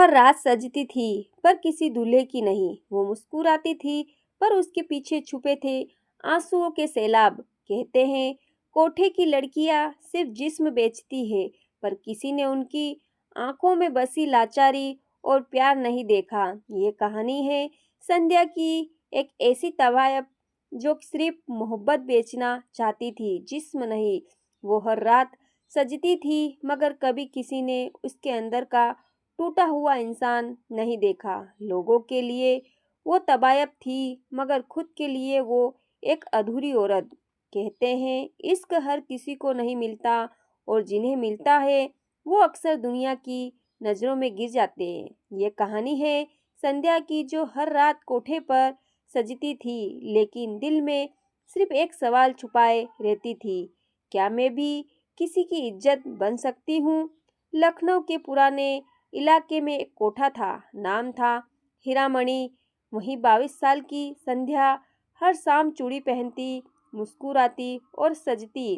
हर रात सजती थी पर किसी दूल्हे की नहीं। वो मुस्कुराती थी पर उसके पीछे छुपे थे आंसुओं के सैलाब। कहते हैं कोठे की लड़कियां सिर्फ जिस्म बेचती है पर किसी ने उनकी आंखों में बसी लाचारी और प्यार नहीं देखा। ये कहानी है संध्या की, एक ऐसी तवायफ जो सिर्फ मोहब्बत बेचना चाहती थी, जिस्म नहीं। वो हर रात सजती थी मगर कभी किसी ने उसके अंदर का टूटा हुआ इंसान नहीं देखा। लोगों के लिए वो तबायब थी मगर खुद के लिए वो एक अधूरी औरत। कहते हैं इश्क हर किसी को नहीं मिलता और जिन्हें मिलता है वो अक्सर दुनिया की नज़रों में गिर जाते हैं। ये कहानी है संध्या की, जो हर रात कोठे पर सजती थी लेकिन दिल में सिर्फ एक सवाल छुपाए रहती थी, क्या मैं भी किसी की इज्जत बन सकती हूँ। लखनऊ के पुराने इलाके में एक कोठा था, नाम था हीरामणि। वहीं 22 साल की संध्या हर शाम चूड़ी पहनती, मुस्कुराती और सजती,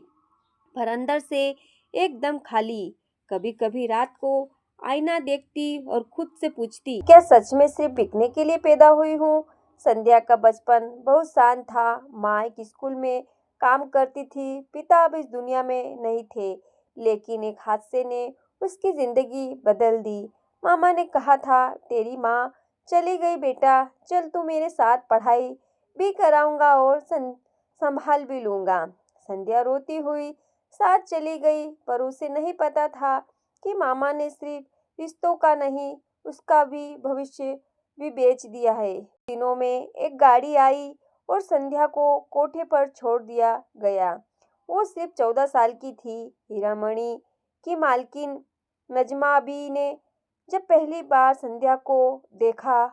पर अंदर से एकदम खाली। कभी कभी रात को आईना देखती और खुद से पूछती, क्या सच में सिर्फ बिकने के लिए पैदा हुई हूँ। संध्या का बचपन बहुत शांत था। माँ एक स्कूल में काम करती थी, पिता अब इस दुनिया में नहीं थे, लेकिन एक हादसे ने उसकी जिंदगी बदल दी। मामा ने कहा था, तेरी माँ चली गई बेटा, चल तू मेरे साथ पढ़ाई भी कराऊंगा और संभाल भी लूंगा। संध्या रोती हुई साथ चली गई, पर उसे नहीं पता था कि मामा ने सिर्फ रिश्तों का नहीं, उसका भी भविष्य भी बेच दिया है। दिनों में एक गाड़ी आई और संध्या को कोठे पर छोड़ दिया गया। वो सिर्फ 14 साल की थी। हीरामणि की मालकिन नजमा अबी ने जब पहली बार संध्या को देखा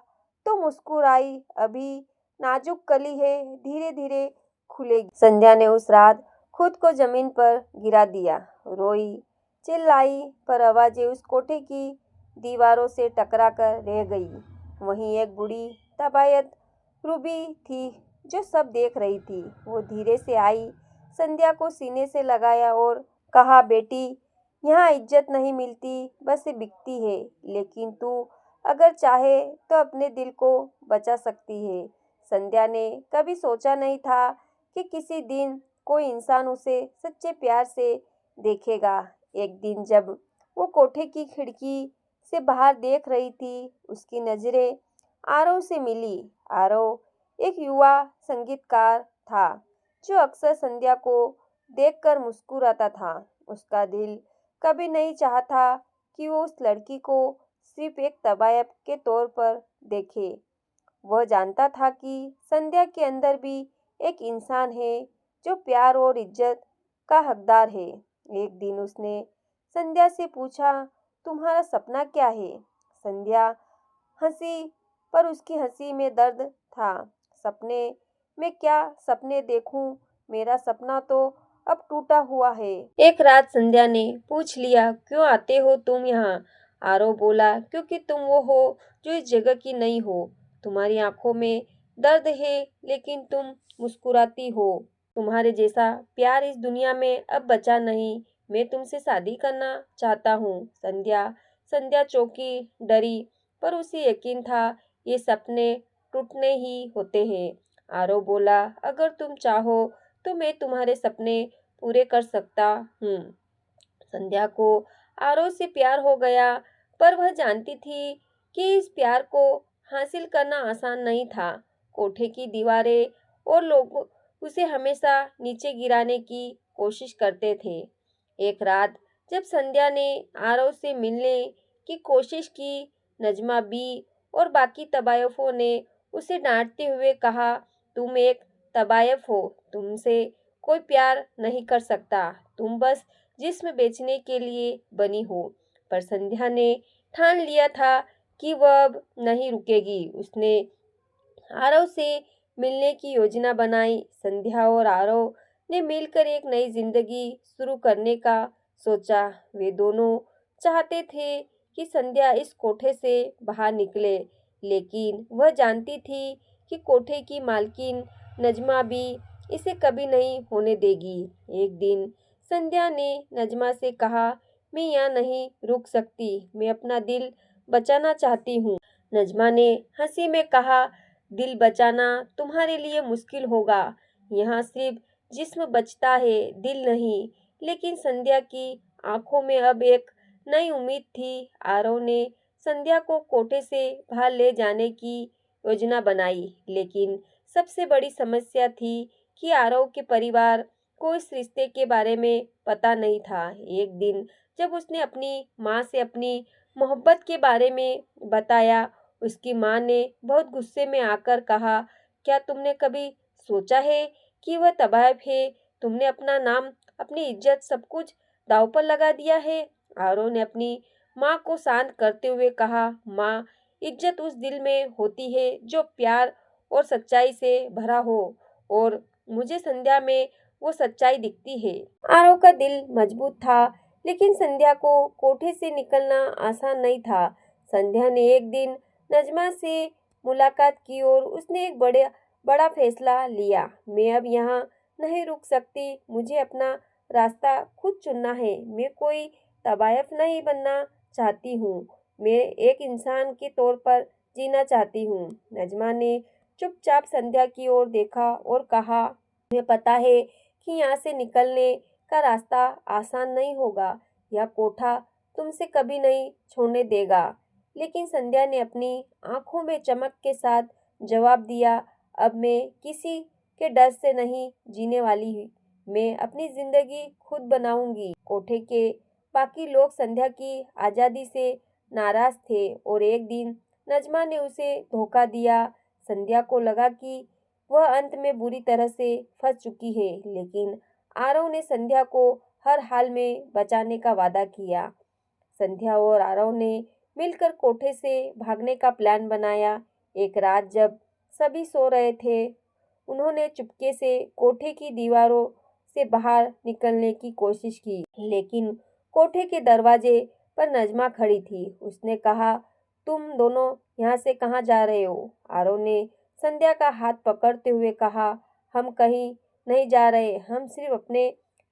तो मुस्कुराई। अभी नाजुक कली है, धीरे धीरे खुलेगी। संध्या ने उस रात खुद को जमीन पर गिरा दिया, रोई, चिल्लाई, पर आवाजें उस कोठे की दीवारों से टकरा कर रह गई। वहीं एक बूढ़ी तबायत रूबी थी जो सब देख रही थी। वो धीरे से आई, संध्या को सीने से लगाया और कहा, बेटी, यहाँ इज्जत नहीं मिलती, बस ये बिकती है। लेकिन तू अगर चाहे तो अपने दिल को बचा सकती है। संध्या ने कभी सोचा नहीं था कि किसी दिन कोई इंसान उसे सच्चे प्यार से देखेगा। एक दिन जब वो कोठे की खिड़की से बाहर देख रही थी, उसकी नजरें आरव से मिली। आरव एक युवा संगीतकार था जो अक्सर संध्या को देखकर मुस्कुराता था। उसका दिल कभी नहीं चाहता कि वो उस लड़की को सिर्फ एक तवायफ के तौर पर देखे। वह जानता था कि संध्या के अंदर भी एक इंसान है जो प्यार और इज्जत का हकदार है। एक दिन उसने संध्या से पूछा, तुम्हारा सपना क्या है। संध्या हंसी, पर उसकी हंसी में दर्द था। सपने मैं क्या सपने देखूं, मेरा सपना तो अब टूटा हुआ है। एक रात संध्या ने पूछ लिया, क्यों आते हो तुम यहाँ। आरव बोला, क्योंकि तुम वो हो जो इस जगह की नहीं हो। तुम्हारी आंखों में दर्द है लेकिन तुम मुस्कुराती हो। तुम्हारे जैसा प्यार इस दुनिया में अब बचा नहीं। मैं तुमसे शादी करना चाहता हूँ। संध्या संध्या चौंकी, डरी, पर उसे यकीन था ये सपने टूटने ही होते हैं। आरव बोला, अगर तुम चाहो तो मैं तुम्हारे सपने पूरे कर सकता हूँ। संध्या को आरव से प्यार हो गया, पर वह जानती थी कि इस प्यार को हासिल करना आसान नहीं था। कोठे की दीवारें और लोग उसे हमेशा नीचे गिराने की कोशिश करते थे। एक रात जब संध्या ने आरव से मिलने की कोशिश की, नजमा बी और बाकी तबायफों ने उसे डांटते हुए कहा, तुम एक तबायफ हो, तुमसे कोई प्यार नहीं कर सकता, तुम बस जिस्म बेचने के लिए बनी हो। पर संध्या ने ठान लिया था कि वह अब नहीं रुकेगी। उसने आरव से मिलने की योजना बनाई। संध्या और आरव ने मिलकर एक नई जिंदगी शुरू करने का सोचा। वे दोनों चाहते थे कि संध्या इस कोठे से बाहर निकले, लेकिन वह जानती थी कि कोठे की मालकिन नजमा भी इसे कभी नहीं होने देगी। एक दिन संध्या ने नजमा से कहा, मैं यहाँ नहीं रुक सकती, मैं अपना दिल बचाना चाहती हूँ। नजमा ने हंसी में कहा, दिल बचाना तुम्हारे लिए मुश्किल होगा। यहाँ सिर्फ जिस्म बचता है, दिल नहीं। लेकिन संध्या की आंखों में अब एक नई उम्मीद थी। आरव ने संध्या को कोठे से बाहर ले जाने की योजना बनाई, लेकिन सबसे बड़ी समस्या थी कि आरव के परिवार को इस रिश्ते के बारे में पता नहीं था। एक दिन जब उसने अपनी माँ से अपनी मोहब्बत के बारे में बताया, उसकी माँ ने बहुत गुस्से में आकर कहा, क्या तुमने कभी सोचा है कि वह तबायफ है? तुमने अपना नाम, अपनी इज्जत, सब कुछ दांव पर लगा दिया है। आरव ने अपनी माँ को शांत करते हुए कहा, माँ, इज्जत उस दिल में होती है जो प्यार और सच्चाई से भरा हो, और मुझे संध्या में वो सच्चाई दिखती है। आरव का दिल मजबूत था, लेकिन संध्या को कोठे से निकलना आसान नहीं था। संध्या ने एक दिन नजमा से मुलाकात की और उसने एक बड़ा फैसला लिया। मैं अब यहाँ नहीं रुक सकती, मुझे अपना रास्ता खुद चुनना है। मैं कोई तबायफ नहीं बनना चाहती हूँ, मैं एक इंसान के तौर पर जीना चाहती हूँ। नजमा ने चुपचाप संध्या की ओर देखा और कहा, मुझे पता है कि यहाँ से निकलने का रास्ता आसान नहीं होगा। यह कोठा तुमसे कभी नहीं छोड़ने देगा। लेकिन संध्या ने अपनी आंखों में चमक के साथ जवाब दिया, अब मैं किसी के डर से नहीं जीने वाली हूँ। मैं अपनी जिंदगी खुद बनाऊंगी। कोठे के बाकी लोग संध्या की आज़ादी से नाराज थे और एक दिन नजमा ने उसे धोखा दिया। संध्या को लगा कि वह अंत में बुरी तरह से फंस चुकी है, लेकिन आरव ने संध्या को हर हाल में बचाने का वादा किया। संध्या और आरव ने मिलकर कोठे से भागने का प्लान बनाया। एक रात जब सभी सो रहे थे, उन्होंने चुपके से कोठे की दीवारों से बाहर निकलने की कोशिश की, लेकिन कोठे के दरवाजे पर नजमा खड़ी थी। उसने कहा, तुम दोनों यहाँ से कहाँ जा रहे हो? आरव ने संध्या का हाथ पकड़ते हुए कहा, हम कहीं नहीं जा रहे, हम सिर्फ अपने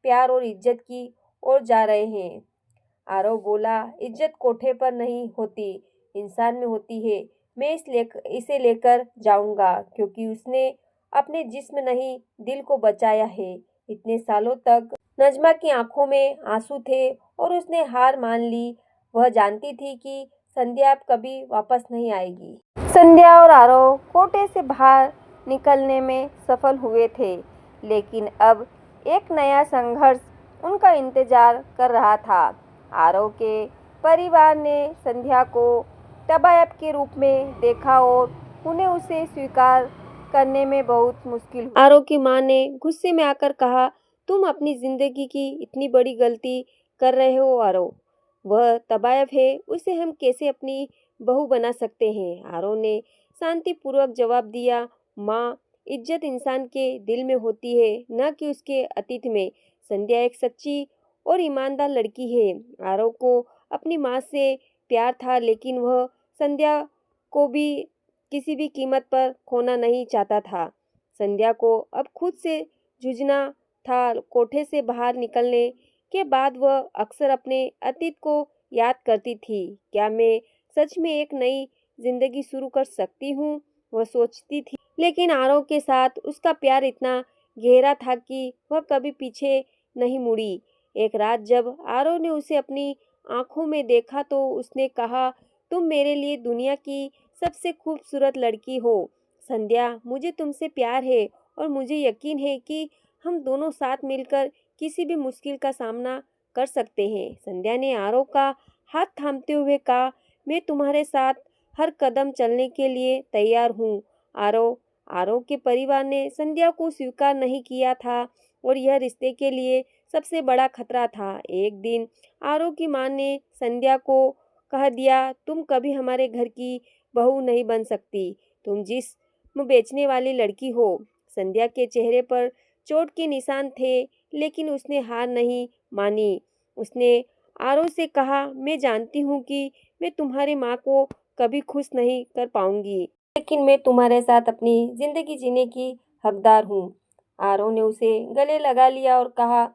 प्यार और इज्जत की ओर जा रहे हैं। आरव बोला, इज्जत कोठे पर नहीं होती, इंसान में होती है। मैं इसे लेकर जाऊंगा, क्योंकि उसने अपने जिस्म नहीं, दिल को बचाया है। इतने सालों तक नजमा की आंखों में आंसू थे और उसने हार मान ली। वह जानती थी कि संध्या अब कभी वापस नहीं आएगी। संध्या और आरव कोठे से बाहर निकलने में सफल हुए थे, लेकिन अब एक नया संघर्ष उनका इंतजार कर रहा था। आरव के परिवार ने संध्या को तबायब के रूप में देखा और उन्हें उसे स्वीकार करने में बहुत मुश्किल हुई। आरव की मां ने गुस्से में आकर कहा, तुम अपनी जिंदगी की इतनी बड़ी गलती कर रहे हो आरव। वह तबायब है, उसे हम कैसे अपनी बहू बना सकते हैं? आरव ने शांतिपूर्वक जवाब दिया, माँ, इज्जत इंसान के दिल में होती है, न कि उसके अतीत में। संध्या एक सच्ची और ईमानदार लड़की है। आरव को अपनी माँ से प्यार था, लेकिन वह संध्या को भी किसी भी कीमत पर खोना नहीं चाहता था। संध्या को अब खुद से जूझना था। कोठे से बाहर निकलने के बाद वह अक्सर अपने अतीत को याद करती थी। क्या मैं सच में एक नई जिंदगी शुरू कर सकती हूँ? वह सोचती थी। लेकिन आरव के साथ उसका प्यार इतना गहरा था कि वह कभी पीछे नहीं मुड़ी। एक रात जब आरव ने उसे अपनी आंखों में देखा तो उसने कहा, तुम मेरे लिए दुनिया की सबसे खूबसूरत लड़की हो। संध्या, मुझे तुमसे प्यार है और मुझे यकीन है कि हम दोनों साथ मिलकर किसी भी मुश्किल का सामना कर सकते हैं। संध्या ने आरव का हाथ थामते हुए कहा, मैं तुम्हारे साथ हर कदम चलने के लिए तैयार हूँ। आरव के परिवार ने संध्या को स्वीकार नहीं किया था और यह रिश्ते के लिए सबसे बड़ा खतरा था। एक दिन आरव की मां ने संध्या को कह दिया, तुम कभी हमारे घर की बहू नहीं बन सकती, तुम जिस्म बेचने वाली लड़की हो। संध्या के चेहरे पर चोट के निशान थे, लेकिन उसने हार नहीं मानी। उसने आरव से कहा, मैं जानती हूँ कि मैं तुम्हारी माँ को कभी खुश नहीं कर पाऊंगी, लेकिन मैं तुम्हारे साथ अपनी जिंदगी जीने की हकदार हूँ। आरव ने उसे गले लगा लिया और कहा,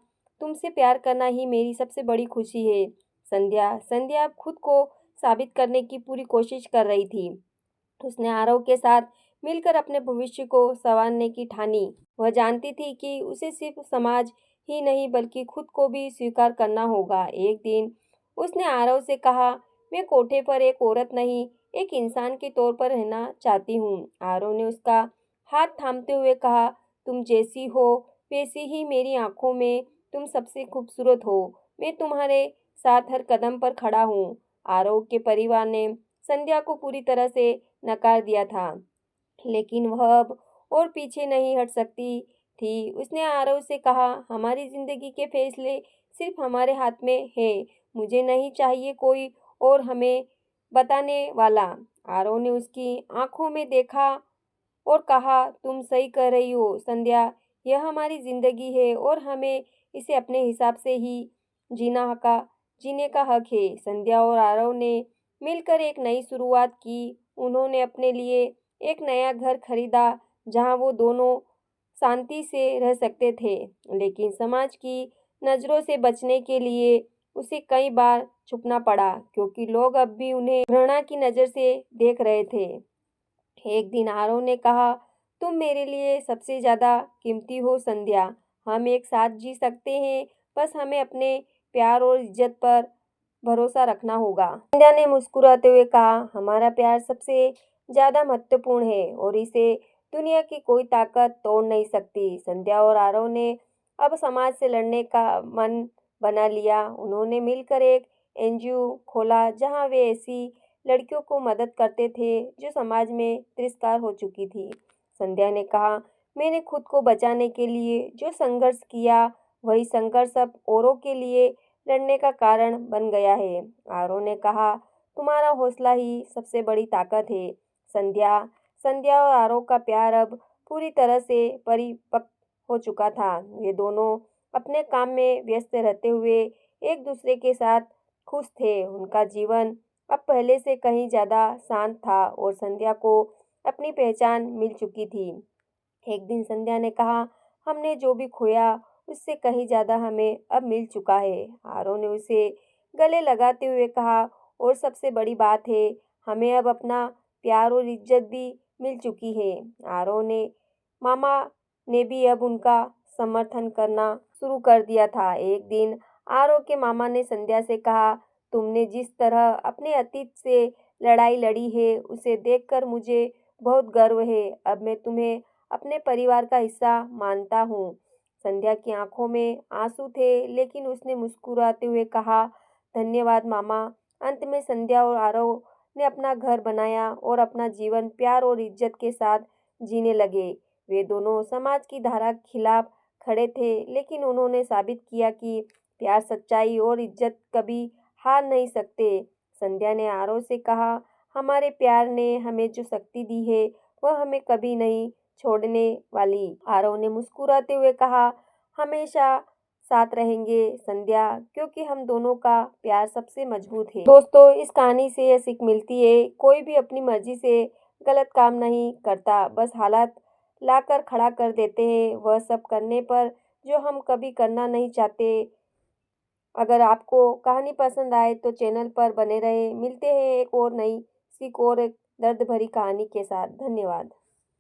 तुमसे प्यार करना ही मेरी सबसे बड़ी खुशी है। संध्या अब खुद को साबित करने की पूरी कोशिश कर रही थी। उसने आरव के साथ मिलकर अपने भविष्य को संवारने की ठानी। वह जानती थी कि उसे सिर्फ समाज ही नहीं बल्कि खुद को भी स्वीकार करना होगा। एक दिन उसने आरव से कहा, मैं कोठे पर एक औरत नहीं, एक इंसान के तौर पर रहना चाहती हूँ। आरव ने उसका हाथ थामते हुए कहा, तुम जैसी हो वैसी ही मेरी आंखों में तुम सबसे खूबसूरत हो। मैं तुम्हारे साथ हर कदम पर खड़ा हूँ। आरव के परिवार ने संध्या को पूरी तरह से नकार दिया था, लेकिन वह अब और पीछे नहीं हट सकती थी। उसने आरव से कहा, हमारी जिंदगी के फैसले सिर्फ हमारे हाथ में है। मुझे नहीं चाहिए कोई और हमें बताने वाला। आरव ने उसकी आंखों में देखा और कहा, तुम सही कह रही हो संध्या, यह हमारी जिंदगी है और हमें इसे अपने हिसाब से ही जीने का हक है। संध्या और आरव ने मिलकर एक नई शुरुआत की। उन्होंने अपने लिए एक नया घर खरीदा जहां वो दोनों शांति से रह सकते थे, लेकिन समाज की नज़रों से बचने के लिए उसे कई बार छुपना पड़ा, क्योंकि लोग अब भी उन्हें घृणा की नज़र से देख रहे थे। एक दिन आरव ने कहा, तुम मेरे लिए सबसे ज़्यादा कीमती हो संध्या। हम एक साथ जी सकते हैं, बस हमें अपने प्यार और इज्जत पर भरोसा रखना होगा। संध्या ने मुस्कुराते हुए कहा, हमारा प्यार सबसे ज़्यादा महत्वपूर्ण है और इसे दुनिया की कोई ताकत तोड़ नहीं सकती। संध्या और आरव ने अब समाज से लड़ने का मन बना लिया। उन्होंने मिलकर एक एनजीओ खोला जहां वे ऐसी लड़कियों को मदद करते थे जो समाज में तिरस्कार हो चुकी थी। संध्या ने कहा, मैंने खुद को बचाने के लिए जो संघर्ष किया, वही संघर्ष अब औरों के लिए लड़ने का कारण बन गया है। आरव ने कहा, तुम्हारा हौसला ही सबसे बड़ी ताकत है संध्या। संध्या और आरव का प्यार अब पूरी तरह से परिपक्व हो चुका था। वे दोनों अपने काम में व्यस्त रहते हुए एक दूसरे के साथ खुश थे। उनका जीवन अब पहले से कहीं ज़्यादा शांत था और संध्या को अपनी पहचान मिल चुकी थी। एक दिन संध्या ने कहा, हमने जो भी खोया उससे कहीं ज़्यादा हमें अब मिल चुका है। आरव ने उसे गले लगाते हुए कहा, और सबसे बड़ी बात है, हमें अब अपना प्यार और इज्जत भी मिल चुकी है। आरव ने मामा ने भी अब उनका समर्थन करना शुरू कर दिया था। एक दिन आरव के मामा ने संध्या से कहा, तुमने जिस तरह अपने अतीत से लड़ाई लड़ी है उसे देखकर मुझे बहुत गर्व है। अब मैं तुम्हें अपने परिवार का हिस्सा मानता हूँ। संध्या की आंखों में आंसू थे, लेकिन उसने मुस्कुराते हुए कहा, धन्यवाद मामा। अंत में संध्या और आरव ने अपना घर बनाया और अपना जीवन प्यार और इज्जत के साथ जीने लगे। वे दोनों समाज की धारा के खिलाफ खड़े थे, लेकिन उन्होंने साबित किया कि प्यार, सच्चाई और इज्जत कभी हार नहीं सकते। संध्या ने आरव से कहा, हमारे प्यार ने हमें जो शक्ति दी है वह हमें कभी नहीं छोड़ने वाली। आरव ने मुस्कुराते हुए कहा, हमेशा साथ रहेंगे संध्या, क्योंकि हम दोनों का प्यार सबसे मजबूत है। दोस्तों, इस कहानी से यह सीख मिलती है, कोई भी अपनी मर्जी से गलत काम नहीं करता, बस हालात लाकर खड़ा कर देते हैं वह सब करने पर जो हम कभी करना नहीं चाहते। अगर आपको कहानी पसंद आए तो चैनल पर बने रहें। मिलते हैं एक और नई सीख और एक दर्द भरी कहानी के साथ। धन्यवाद।